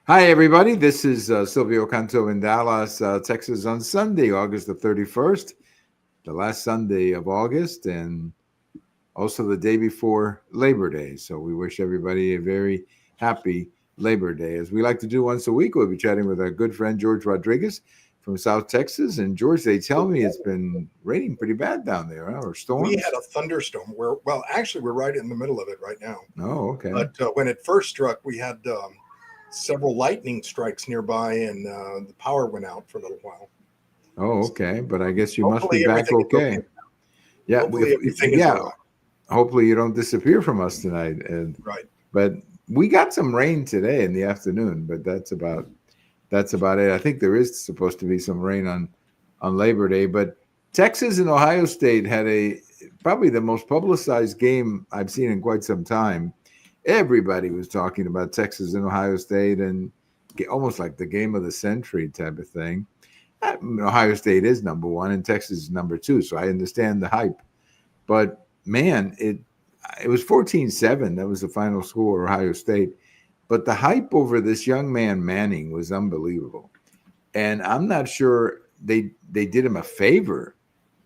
Hi, everybody. This is Silvio Canto in Dallas, Texas on Sunday, August the 31st, the last Sunday of August, and also the day before Labor Day. So we wish everybody a very happy Labor Day. As we like to do once a week, we'll be chatting with our good friend George Rodriguez from South Texas. And George, they tell me it's been raining pretty bad down there, huh? Or We storms? had a thunderstorm where, well, actually, we're right in the middle of it right now. Oh, okay. But when it first struck, we had several lightning strikes nearby, and the power went out for a little while. Oh, okay. But I guess you must be Hopefully, back everything is okay. okay. Yeah, Hopefully, everything is yeah. all right. Hopefully you don't disappear from us tonight. And Right. but we got some rain today in the afternoon, but that's about it. I think there is supposed to be some rain on Labor Day, but Texas and Ohio State had a probably the most publicized game I've seen in quite some time. Everybody was talking about Texas and Ohio State and almost like the game of the century type of thing. Ohio State is number one and Texas is number two, so I understand the hype. But man, it was 14-7. That was the final score, Ohio State. But the hype over this young man Manning was unbelievable. And I'm not sure they did him a favor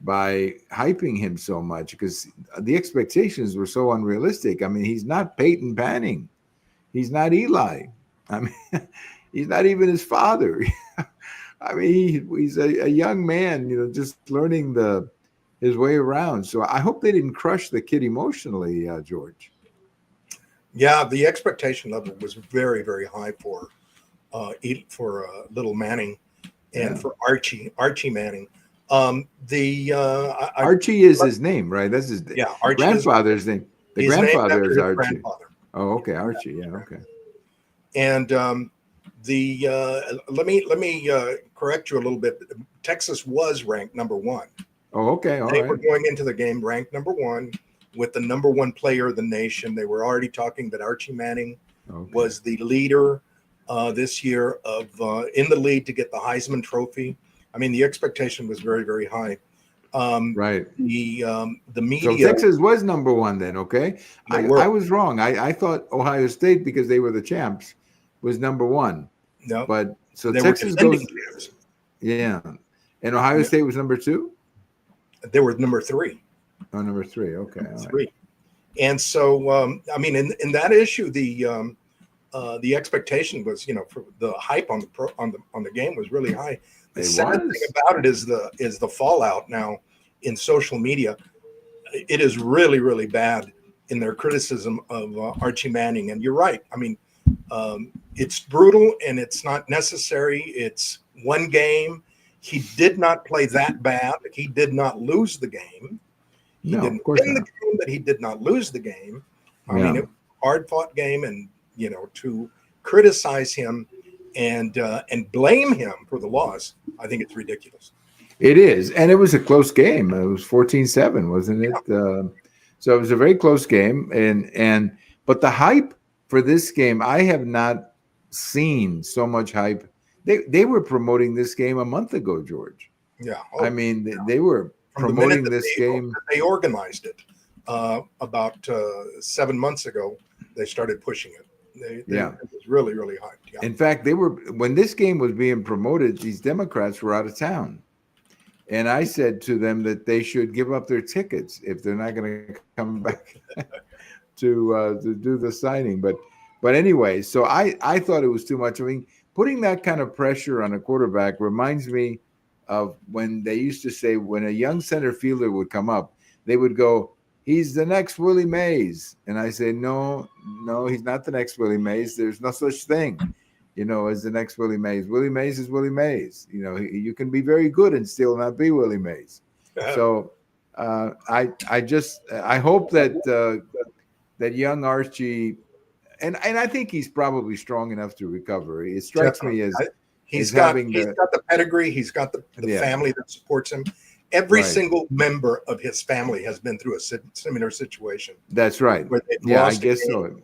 by hyping him so much because the expectations were so unrealistic. I mean, he's not Peyton Manning. He's not Eli. I mean, he's not even his father. I mean, he's a young man, just learning his way around. So I hope they didn't crush the kid emotionally, George. Yeah, the expectation level was very, very high for little Manning and Yeah. for Archie Manning. Archie is his name, right? That's his Yeah, Archie is grandfather's name. The he's named grandfather after is his Archie. grandfather. Oh, okay, Archie. Yeah, okay. And the let me correct you a little bit. Texas was ranked number one. Oh, okay, all They right. were going into the game ranked number one with the number one player of the nation. They were already talking that Archie Manning Okay. was the leader this year of in the lead to get the Heisman Trophy. I mean, the expectation was very, very high. Right. The So media Texas was number one then, okay? they I were was wrong. I thought Ohio State, because they were the champs, was number one. no, But so they were Texas goes, defending champs. yeah. And Ohio Yeah, State was number two? they were number three. Oh, number three. Okay, all right. Three. And so, I mean, in that issue, the expectation was, for the hype on the game was really high. The It sad thing was. about it is the fallout now in social media. It is really, really bad in their criticism of Archie Manning. And you're right. I mean, it's brutal and it's not necessary. It's one game. He did not play that bad. He did not lose the game. He No, didn't of course win the not. game, but he did not lose the game. I Yeah. mean, it was a hard fought game, and to criticize him and blame him for the loss, I think it's ridiculous. It is, and it was a close game. It was 14-7, wasn't it? So it was a very close game, and but the hype for this game, I have not seen so much hype. They were promoting this game a month ago, George. Yeah. I Oh, mean, they were from the minute promoting this game. that they organized it about 7 months ago, they started pushing it. Yeah. It was really, really hyped. Yeah. In fact, they were when this game was being promoted. These Democrats were out of town. And I said to them that they should give up their tickets if they're not going to come back to do the signing. But anyway, so I thought it was too much. I mean, putting that kind of pressure on a quarterback reminds me of when they used to say when a young center fielder would come up, they would go, "He's the next Willie Mays," and I say, "No, no, he's not the next Willie Mays. There's no such thing." As the next Willie Mays. Willie Mays is Willie Mays. You can be very good and still not be Willie Mays. So I hope that young Archie, and I think he's probably strong enough to recover. It strikes me as he's as got having he's got the pedigree. He's got the Yeah. family that supports him. Every Right. single member of his family has been through a similar situation That's right. where they've Yeah, I lost a guess game so.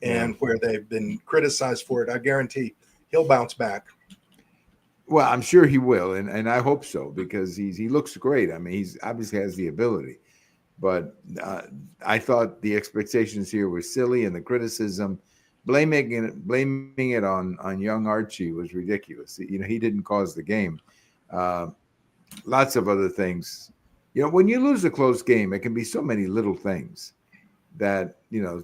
and where they've been criticized for it. I guarantee he'll bounce back. Well, I'm sure he will, and I hope so because he looks great. I mean, he's obviously has the ability, but I thought the expectations here were silly and the criticism blaming it on young Archie was ridiculous. He didn't cause the game. Uh, Lots of other things. When you lose a close game, it can be so many little things that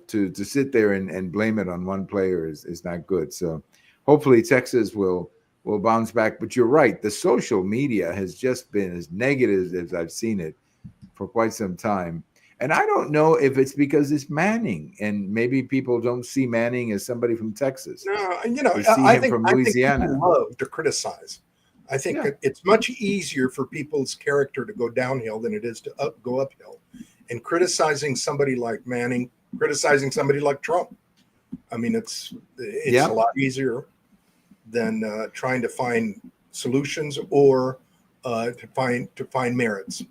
to sit there and blame it on one player is not good. So hopefully Texas will bounce back. But you're right, the social media has just been as negative as I've seen it for quite some time. And I don't know if it's because it's Manning, and maybe people don't see Manning as somebody from Texas. No, They see him from I think Louisiana. people love to criticize. I think Yeah. it's much easier for people's character to go downhill than it is to go uphill. And criticizing somebody like Manning, criticizing somebody like Trump, I mean, it's Yeah. a lot easier than trying to find solutions or to find merits.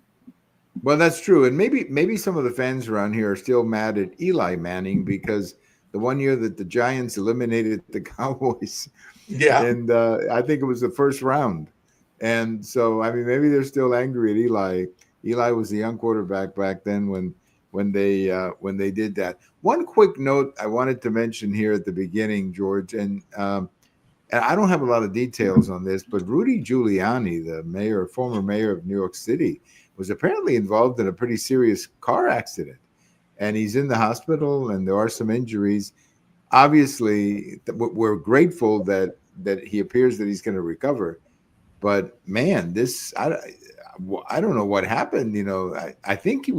Well, that's true, and maybe some of the fans around here are still mad at Eli Manning because the one year that the Giants eliminated the Cowboys, Yeah, and I think it was the first round, and so I mean maybe they're still angry at Eli. Eli was the young quarterback back then when they did that. One quick note I wanted to mention here at the beginning, George, and I don't have a lot of details on this, but Rudy Giuliani, the former mayor of New York City, was apparently involved in a pretty serious car accident. And he's in the hospital, and there are some injuries. Obviously, we're grateful that he appears that he's going to recover. But man, I don't know what happened. I think he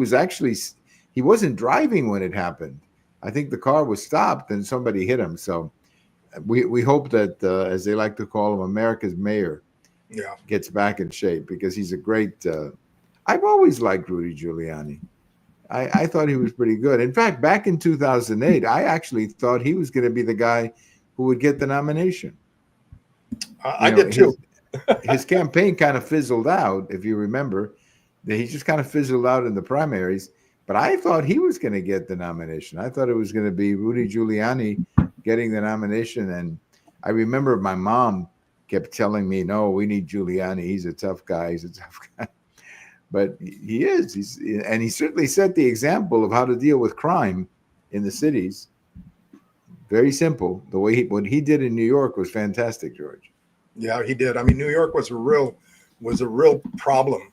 wasn't driving when it happened. I think the car was stopped and somebody hit him. So we hope that, as they like to call him, America's mayor yeah. gets back in shape because he's a great. I've always liked Rudy Giuliani. I thought he was pretty good. In fact, back in 2008, I actually thought he was going to be the guy who would get the nomination. I did too. His campaign kind of fizzled out, if you remember. He just kind of fizzled out in the primaries. But I thought he was going to get the nomination. I thought it was going to be Rudy Giuliani getting the nomination. And I remember my mom kept telling me, no, we need Giuliani. He's a tough guy. He's a tough guy. But he is. And he certainly set the example of how to deal with crime in the cities. Very simple. The way what he did in New York was fantastic, George. Yeah, he did. I mean, New York was a real problem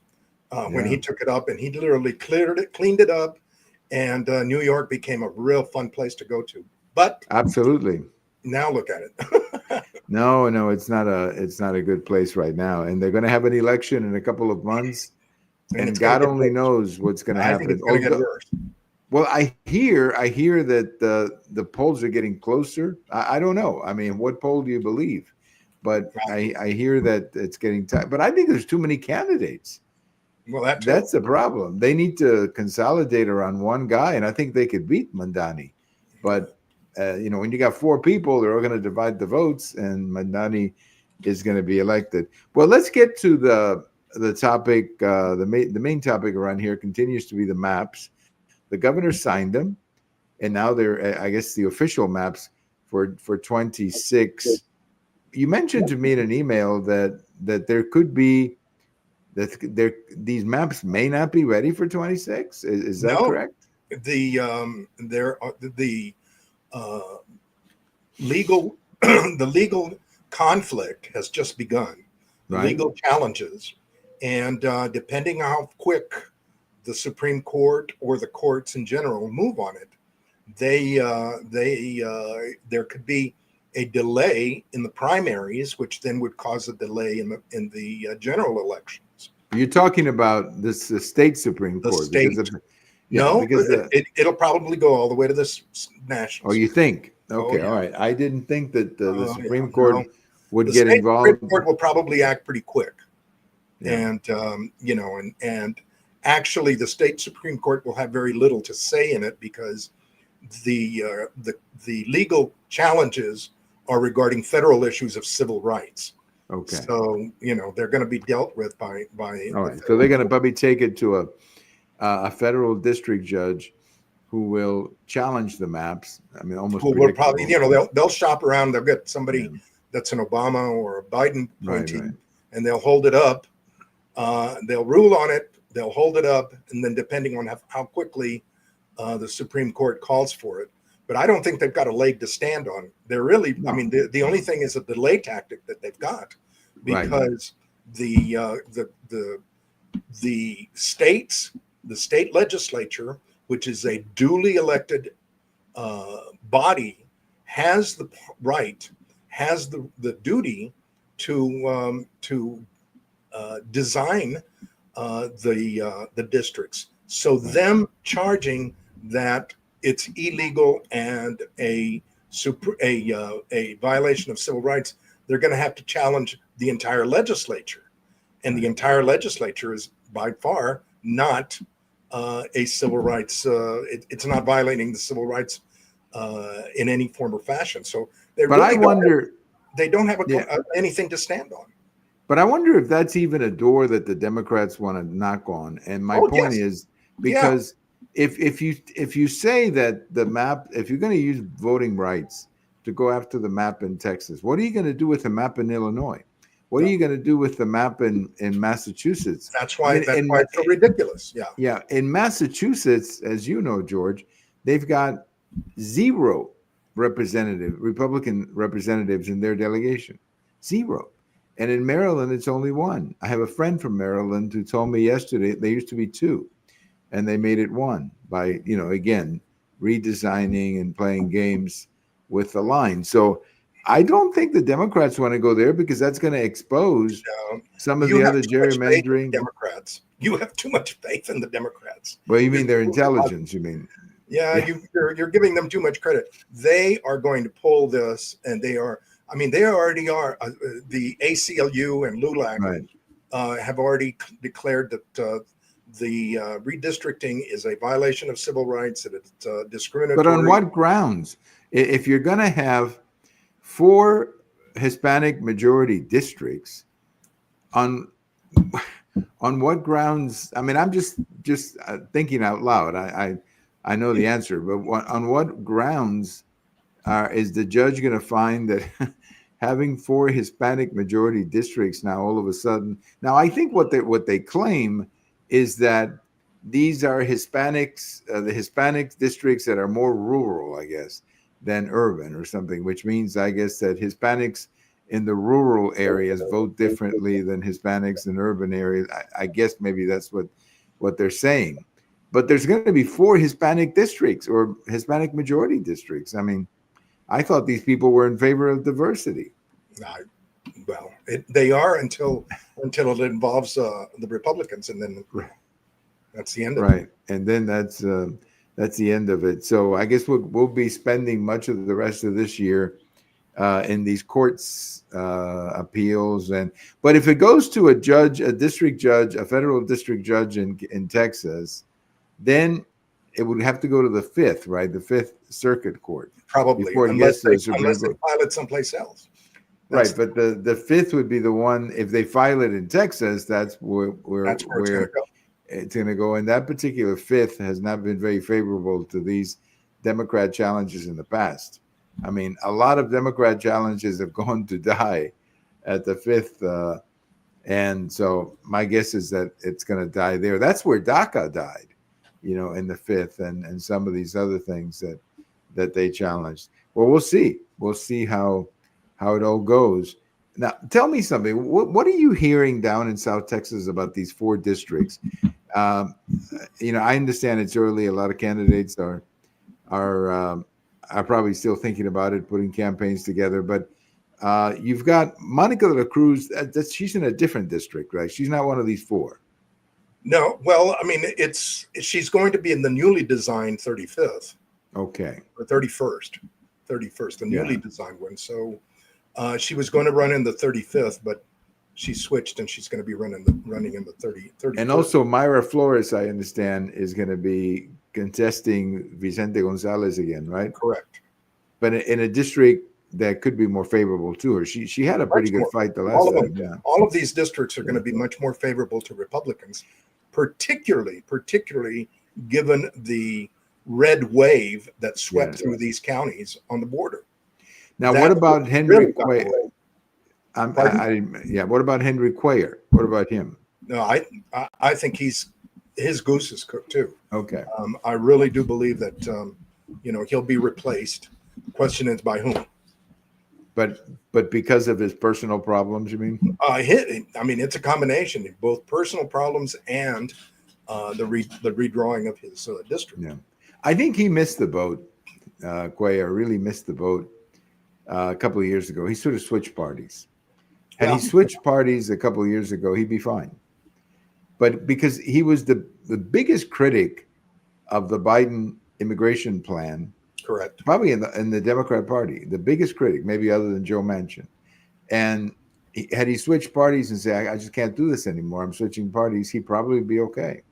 when he took it up, and he literally cleaned it up, and New York became a real fun place to go to. But absolutely, now look at it. No, it's not a good place right now, and they're going to have an election in a couple of months, and God only knows what's going to happen. I think it's going to get worse. Well, I hear that the polls are getting closer. I don't know. I mean, what poll do you believe? But I hear that it's getting tight. But I think there's too many candidates. Well, that's the problem. They need to consolidate around one guy, and I think they could beat Mandani. But when you got four people, they're all going to divide the votes, and Mandani is going to be elected. Well, let's get to the topic. The main topic around here continues to be the maps. The governor signed them, and now they're, I guess, the official maps for 26. You mentioned to me in an email that there could be these maps may not be ready for 26. Is that correct? The legal the legal conflict has just begun. Right. Legal challenges, and depending on how quick the Supreme Court or the courts in general move on it, there could be a delay in the primaries, which then would cause a delay in the general elections. You're talking about the state Supreme Court. It'll probably go all the way to the national. Oh, you think? Okay, all right. I didn't think that the Supreme Court would get involved. The Supreme Court will probably act pretty quick, and actually, the state Supreme Court will have very little to say in it because the legal challenges are regarding federal issues of civil rights. Okay. So they're going to be dealt with by. All right. So they're going to probably take it to a federal district judge who will challenge the maps. I mean, almost. Who will probably they'll shop around. They'll get somebody that's an Obama or a Biden appointee, and they'll hold it up. They'll rule on it. They'll hold it up, and then depending on how quickly the Supreme Court calls for it, but I don't think they've got a leg to stand on. They're really, No. I mean, the only thing is a delay tactic that they've got, because the states, the state legislature, which is a duly elected body, has the right, has the duty to design the districts. So them charging that it's illegal and a violation of civil rights, they're going to have to challenge the entire legislature, and the entire legislature is by far not a civil rights. It's not violating the civil rights in any form or fashion. So they But really I wonder, they don't have anything to stand on. but I wonder if that's even a door that the Democrats want to knock on. And my point is, because if you say that the map, if you're going to use voting rights to go after the map in Texas, what are you going to do with the map in Illinois? What are you going to do with the map in Massachusetts? That's why it's so ridiculous. Yeah. Yeah. In Massachusetts, as you know, George, they've got 0 Republican representatives in their delegation. 0. And in Maryland, it's only 1. I have a friend from Maryland who told me yesterday they used to be 2, and they made it 1 by, again, redesigning and playing games with the line. So I don't think the Democrats want to go there, because that's going to expose some of the other gerrymandering. Democrats. You have too much faith in the Democrats. Well, you mean their intelligence, you mean? Yeah. You're giving them too much credit. They are going to pull this, and they already are. The ACLU and LULAC have already declared that the redistricting is a violation of civil rights, that it's discriminatory. But on what grounds? If you're going to have 4 Hispanic majority districts, on what grounds? I mean, I'm just thinking out loud. I know the answer, but on what grounds is the judge going to find that having 4 Hispanic majority districts now all of a sudden? Now, I think what they claim is that these are Hispanics, the Hispanic districts that are more rural, I guess, than urban or something, which means, I guess, that Hispanics in the rural areas vote differently than Hispanics in urban areas. I guess maybe that's what they're saying. But there's going to be 4 Hispanic districts or Hispanic majority districts. I mean, I thought these people were in favor of diversity. Well, they are until it involves the Republicans, and then that's the end of it. Right, and then that's the end of it. So I guess we'll be spending much of the rest of this year in these courts appeals, but if it goes to a judge, a district judge, a federal district judge in Texas, then it would have to go to the 5th, right? The 5th Circuit Court. Probably, before it unless gets to they file it someplace else. Right, but the 5th would be the one. If they file it in Texas, that's where it's going to go. And that particular 5th has not been very favorable to these Democrat challenges in the past. I mean, a lot of Democrat challenges have gone to die at the 5th. And so my guess is that it's going to die there. That's where DACA died, in the 5th, and some of these other things that they challenged. Well, we'll see. We'll see how it all goes. Now, tell me something. What are you hearing down in South Texas about these 4 districts? I understand it's early. A lot of candidates are probably still thinking about it, putting campaigns together. But you've got Monica de la Cruz. She's in a different district, right? She's not one of these 4. No, well, I mean, she's going to be in the newly designed 35th. Okay. Or 31st, the newly designed one. So she was going to run in the 35th, but she switched, and she's going to be running in the 30. And also Mayra Flores, I understand, is going to be contesting Vicente Gonzalez again, right? Correct. But in a district that could be more favorable to her. She had a pretty good fight the last time. Yeah. All of these districts are going to be much more favorable to Republicans, particularly given the red wave that swept through these counties on the border. Now, what about Henry Cuellar? What about Henry Cuellar? What about him? No, I think his goose is cooked too. Okay. I really do believe that he'll be replaced. Question is by whom? But because of his personal problems, you mean? It's a combination of both personal problems and the redrawing of his district. Yeah, I think he missed the boat. Cuellar really missed the boat a couple of years ago. He sort of switched parties. Had he switched parties a couple of years ago, he'd be fine. But because he was the biggest critic of the Biden immigration plan, correct, probably in the Democrat Party, the biggest critic, maybe other than Joe Manchin. And had he switched parties and said, I just can't do this anymore, I'm switching parties, he'd probably be okay.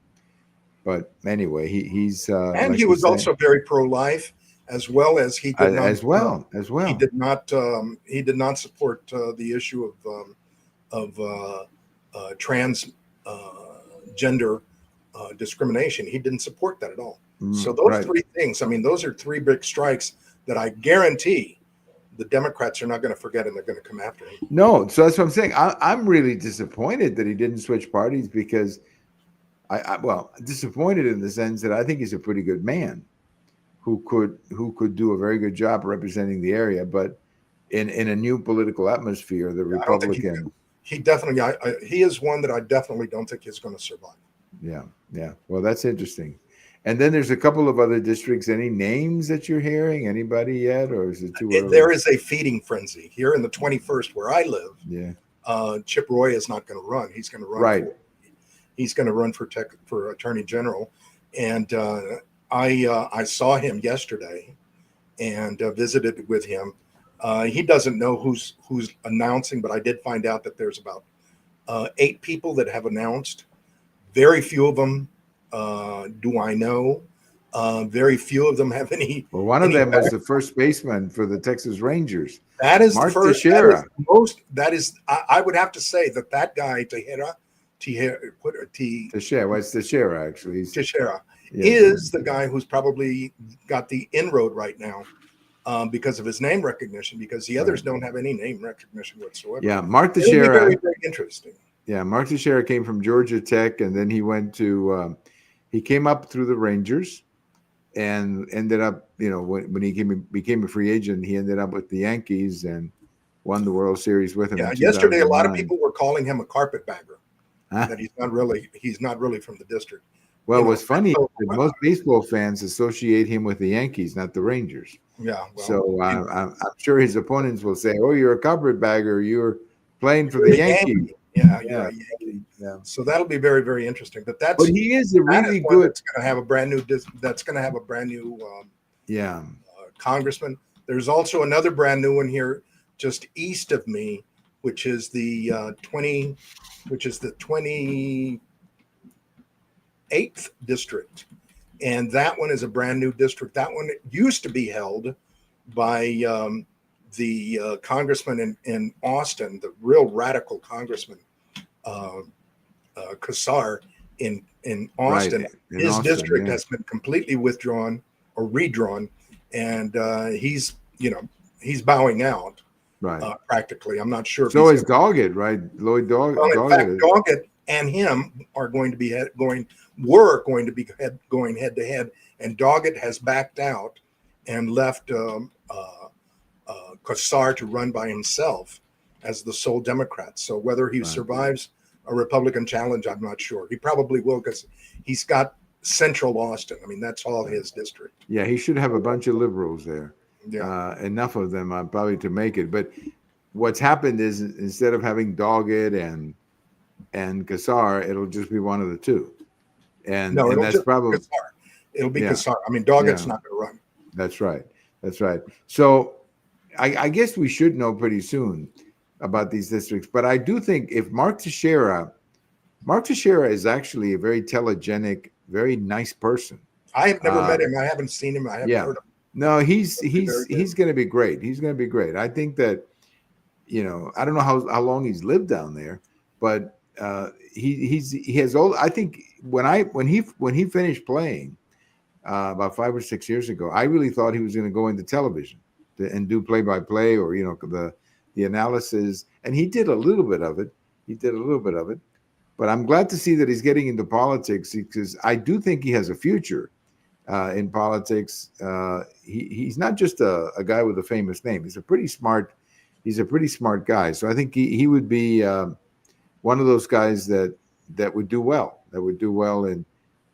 But anyway, he's and like he was also very pro-life, as well as he did not he did not support the issue of transgender discrimination. He didn't support that at all. So those three things, those are three big strikes that I guarantee the Democrats are not going to forget, and they're going to come after him. No, so that's what I'm saying. I'm really disappointed that he didn't switch parties, because well, disappointed in the sense that I think he's a pretty good man who could do a very good job representing the area, but in a new political atmosphere, the Republican. He definitely, he is one that I definitely don't think is going to survive. Yeah. Well, that's interesting. And then there's a couple of other districts. Any names that you're hearing? Anybody yet, or is it too early? There is a feeding frenzy here in the 21st where I live. Yeah. Chip Roy is not going to run. He's going to run. Right. He's going to run for Attorney General, and I saw him yesterday and visited with him. He doesn't know who's announcing, but I did find out that there's about 8 people that have announced. Very few of them do I know. Very few of them have any. Well, one of them was the first baseman for the Texas Rangers. That is Mark the first. Teixeira. That is. I would have to say that guy Teixeira. Teixeira. Well, it's Teixeira actually. Teixeira is the guy who's probably got the inroad right now. Because of his name recognition, because the others don't have any name recognition whatsoever. Yeah, Mark Teixeira. Very, very interesting. Yeah, Mark Teixeira came from Georgia Tech, and then he went to he came up through the Rangers, and ended up, when he became a free agent, he ended up with the Yankees and won the World Series with him. Yeah, yesterday a lot of people were calling him a carpetbagger. That he's not really from the district. Well, what's funny is most baseball fans associate him with the Yankees, not the Rangers. Yeah. Well, so I'm sure his opponents will say, "Oh, you're a carpetbagger. You're playing for the Yankees." Yeah. So that'll be very, very interesting. But he is a really good. That's going to have a brand new. That's going to have a brand new. Congressman. There's also another brand new one here, just east of me, which is the 28th district, and that one is a brand new district. That one used to be held by the congressman in Austin, the real radical congressman, Kassar in Austin. Right. His district has been completely withdrawn or redrawn, and he's bowing out. Right. Practically. I'm not sure. So is Doggett, right? Lloyd Doggett. Well, in fact, Doggett and him are going to be going head to head, and Doggett has backed out and left Kassar to run by himself as the sole Democrat. So whether he survives a Republican challenge, I'm not sure. He probably will, because he's got Central Austin. That's all his district. Yeah, he should have a bunch of liberals there. Yeah. Enough of them probably to make it. But what's happened is, instead of having Doggett and Kassar, it'll just be one of the two. And that's probably Kassar. It'll be Kassar. Doggett's not going to run. That's right. So I guess we should know pretty soon about these districts. But I do think if Mark Teixeira is actually a very telegenic, very nice person. I have never met him. I haven't seen him. I haven't heard of him. No, he's going to be great. He's going to be great. I think that, I don't know how long he's lived down there, but he has old. I think when he finished playing about 5 or 6 years ago, I really thought he was going to go into television and do play-by-play, or the analysis, and he did a little bit of it. But I'm glad to see that he's getting into politics, because I do think he has a future. in politics. He's not just a guy with a famous name. He's a pretty smart. He's a pretty smart guy. So I think he would be one of those guys that would do well. That would do well in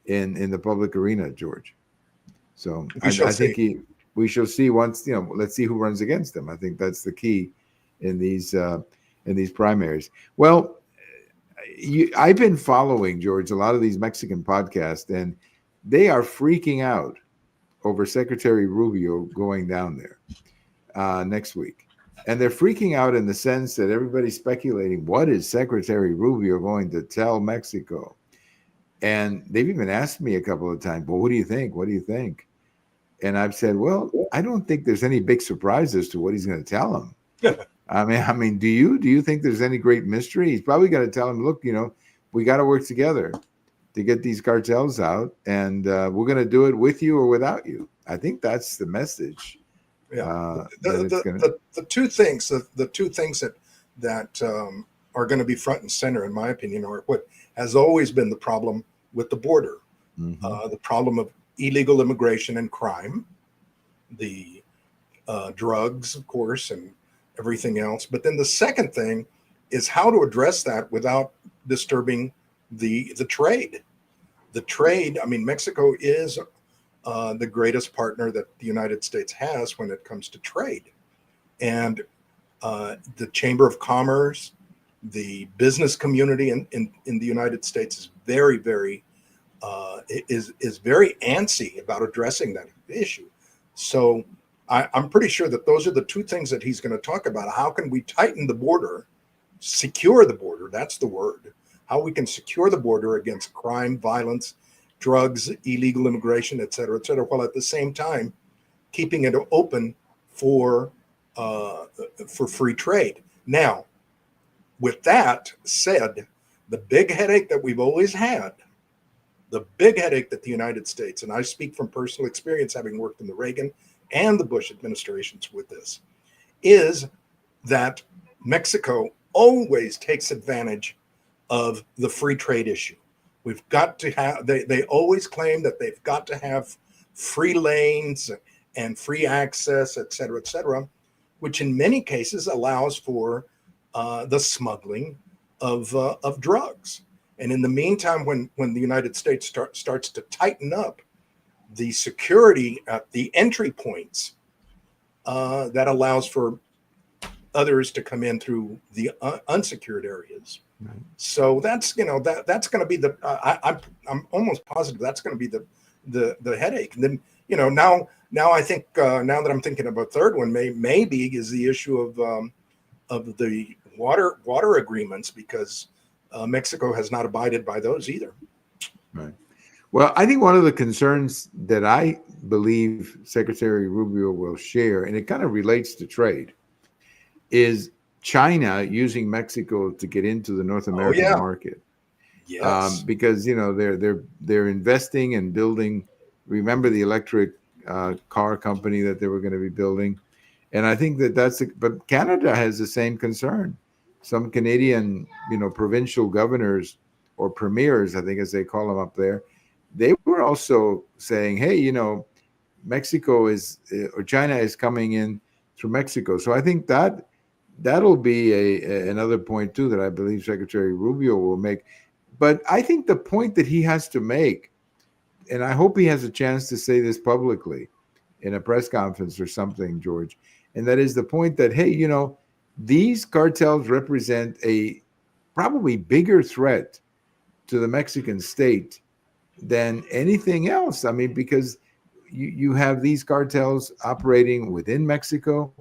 the public arena, George. So We shall I think see. we shall see once, let's see who runs against him. I think that's the key in these primaries. Well, I've been following, George, a lot of these Mexican podcasts, and they are freaking out over Secretary Rubio going down there next week. And they're freaking out in the sense that everybody's speculating, what is Secretary Rubio going to tell Mexico? And they've even asked me a couple of times, well, what do you think? What do you think? And I've said, well, I don't think there's any big surprise as to what he's going to tell them. I mean, do you think there's any great mystery? He's probably going to tell him, look, we got to work together to get these cartels out, and we're going to do it with you or without you. I think that's the message. Yeah, the two things that are going to be front and center, in my opinion, are what has always been the problem with the border, the problem of illegal immigration and crime, the drugs, of course, and everything else. But then the second thing is how to address that without disturbing the trade. The trade, I mean, Mexico is the greatest partner that the United States has when it comes to trade. And the Chamber of Commerce, the business community in the United States is very, very is very antsy about addressing that issue. So I'm pretty sure that those are the two things that he's going to talk about. How can we tighten the border, secure the border? That's the word. How we can secure the border against crime, violence, drugs, illegal immigration, et cetera, while at the same time keeping it open for free trade. Now, with that said, the big headache that we've always had, the big headache that the United States, and I speak from personal experience having worked in the Reagan and the Bush administrations with this, is that Mexico always takes advantage of the free trade issue. We've got to have, they always claim that they've got to have free lanes and free access, et cetera, which in many cases allows for the smuggling of drugs. And in the meantime, when the United States starts to tighten up the security at the entry points, that allows for others to come in through the unsecured areas. Right. So that's that's going to be the I'm almost positive that's going to be the headache. And then now I think now that I'm thinking of a third one, maybe is the issue of the water agreements, because Mexico has not abided by those either. Right. Well, I think one of the concerns that I believe Secretary Rubio will share, and it kind of relates to trade, is China using Mexico to get into the North American market. Yes. Because they're investing and building. Remember the electric car company that they were going to be building, and I think but Canada has the same concern. Some Canadian, provincial governors or premiers, I think as they call them up there, they were also saying, hey, Mexico or China is coming in through Mexico. So I think that'll be another point too that I believe Secretary Rubio will make. But I think the point that he has to make, and I hope he has a chance to say this publicly in a press conference or something, George, and that is the point that, hey, these cartels represent a probably bigger threat to the Mexican state than anything else. I mean, because you have these cartels operating within Mexico,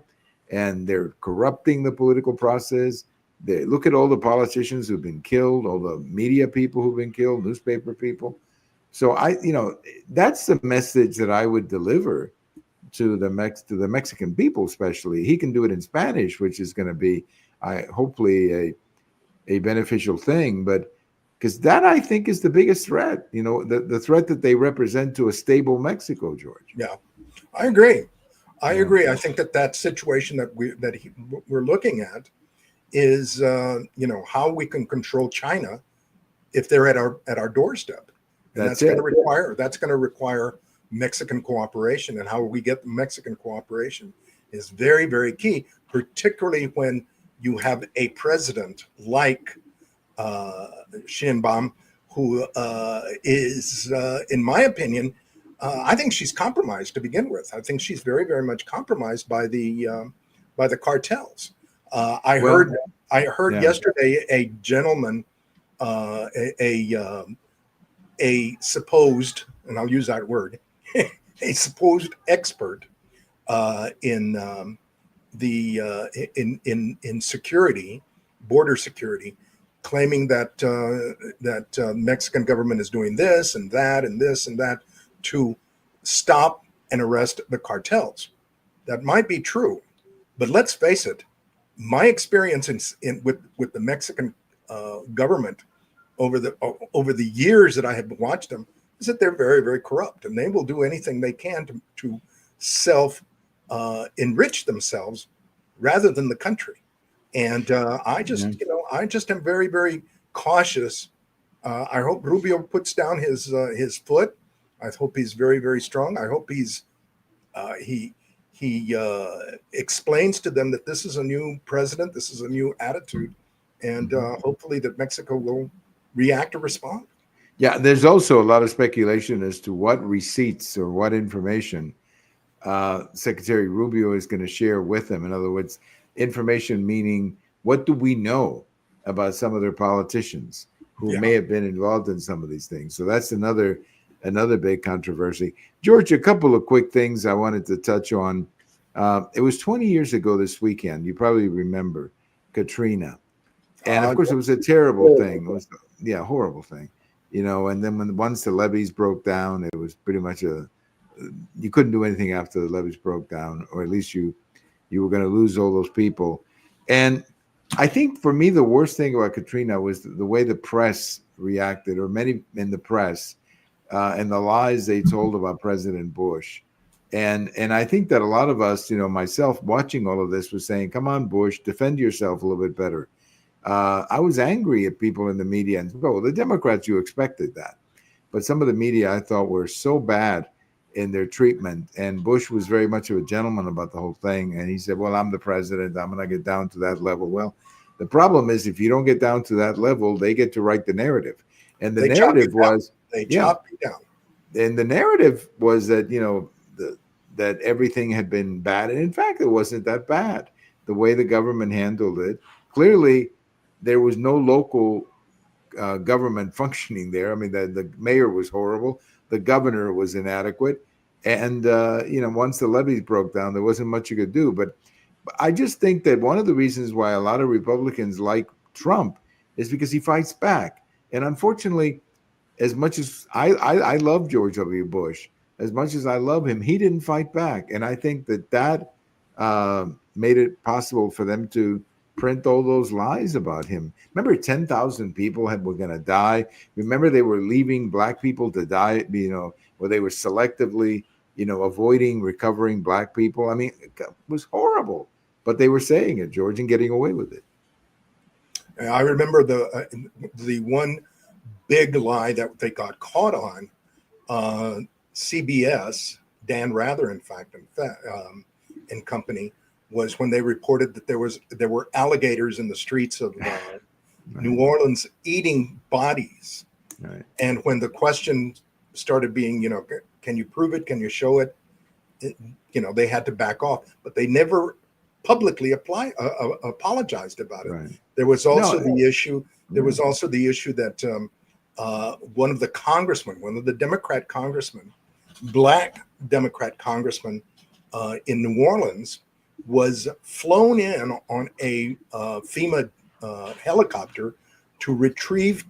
and they're corrupting the political process. They look at all the politicians who've been killed, all the media people who've been killed, newspaper people. So that's the message that I would deliver to the Mexican people, especially. He can do it in Spanish, which is going to be, hopefully, a beneficial thing. But because that, I think, is the biggest threat. The threat that they represent to a stable Mexico, George. Yeah, I agree. I agree. I think that situation that we're looking at is how we can control China if they're at our doorstep, and that's going to require Mexican cooperation, and how we get the Mexican cooperation is very, very key, particularly when you have a president like Sheinbaum, who is, in my opinion, I think she's compromised to begin with. I think she's very, very much compromised by the cartels. I heard yesterday a gentleman, a supposed, and I'll use that word, a supposed expert in security, border security, claiming that Mexican government is doing this and that and this and that to stop and arrest the cartels. That might be true, but let's face it. My experience with the Mexican government over the years that I have watched them is that they're very, very corrupt, and they will do anything they can to self enrich themselves rather than the country. And I just am very, very cautious. I hope Rubio puts down his foot. I hope he's very, very strong. I hope he explains to them that this is a new president, this is a new attitude, and hopefully that Mexico will react or respond. Yeah, there's also a lot of speculation as to what receipts or what information Secretary Rubio is going to share with them. In other words, information meaning what do we know about some of their politicians who may have been involved in some of these things. So that's another big controversy. George, a couple of quick things I wanted to touch on. It was 20 years ago this weekend. You probably remember Katrina. And of course, it was a terrible thing. It was, horrible thing. And then once the levees broke down, it was pretty much you couldn't do anything after the levees broke down, or at least you were going to lose all those people. And I think for me, the worst thing about Katrina was the way the press reacted, or many in the press, and the lies they told about President Bush. And I think that a lot of us, myself watching all of this, was saying, come on, Bush, defend yourself a little bit better. I was angry at people in the media, and the Democrats, you expected that. But some of the media I thought were so bad in their treatment. And Bush was very much of a gentleman about the whole thing. And he said, well, I'm the president. I'm going to get down to that level. Well, the problem is if you don't get down to that level, they get to write the narrative. And the narrative was they chopped you down. And the narrative was that, that everything had been bad. And in fact, it wasn't that bad. The way the government handled it, clearly there was no local government functioning there. I mean, the mayor was horrible. The governor was inadequate. And, once the levees broke down, there wasn't much you could do. But I just think that one of the reasons why a lot of Republicans like Trump is because he fights back. And unfortunately, as much as I love George W. Bush, as much as I love him, he didn't fight back. And I think that made it possible for them to print all those lies about him. Remember, 10,000 people were going to die. Remember, they were leaving black people to die, where they were selectively, avoiding recovering black people. I mean, it was horrible, but they were saying it, George, and getting away with it. I remember the one big lie that they got caught on, CBS, Dan Rather, in fact, and company, was when they reported that there were alligators in the streets of New Orleans eating bodies. Right. And when the question started being, can you prove it? Can you show it? They had to back off, but they never publicly apologized about it. Right. There was also the issue. There was also the issue that one of the Democrat congressmen, black Democrat congressman in New Orleans, was flown in on a FEMA helicopter to retrieve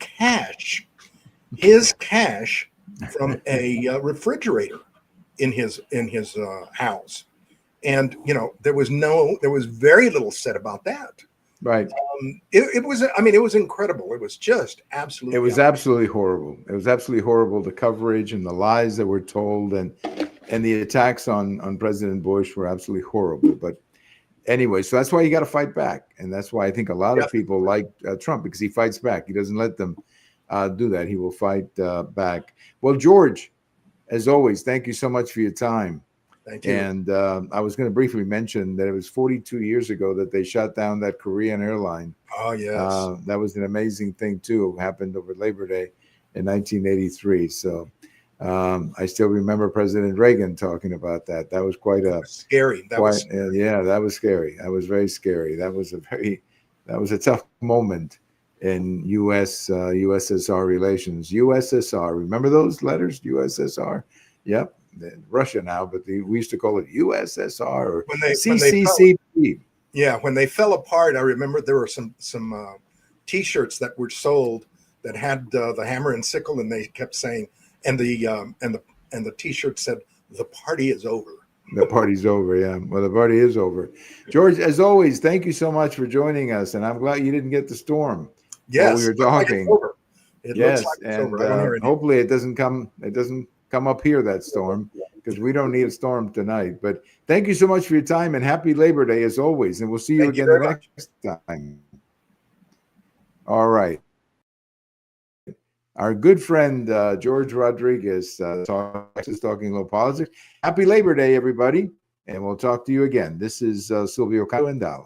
his cash from a refrigerator in his house. And there was very little said about that. Right. It was incredible. It was just absolutely. It was absolutely horrible. It was absolutely horrible. The coverage and the lies that were told, and the attacks on President Bush were absolutely horrible. But anyway, so that's why you got to fight back, and that's why I think a lot of people like Trump, because he fights back. He doesn't let them do that. He will fight back. Well, George, as always, thank you so much for your time. Thank you. And I was going to briefly mention that it was 42 years ago that they shot down that Korean airline. Oh, yes. That was an amazing thing, too. It happened over Labor Day in 1983. So I still remember President Reagan talking about that. That was quite scary. That was scary. Yeah, that was scary. That was very scary. That was a tough moment in USSR relations. USSR. Remember those letters? USSR. Yep. Russia now, but we used to call it USSR or CCCP. When they fell apart, I remember there were some T-shirts that were sold that had the hammer and sickle, and they kept saying, and the T-shirt said, "The party is over." The party's over. Yeah, well, the party is over. George, as always, thank you so much for joining us, and I'm glad you didn't get the storm. Yes, while we were talking. It looks like it's over. And hopefully it doesn't come up here, that storm, because we don't need a storm tonight. But thank you so much for your time, and happy Labor Day as always. And we'll see you again the next time. All right. Our good friend George Rodriguez, talking low politics. Happy Labor Day, everybody. And we'll talk to you again. This is Silvio Calo in Dallas.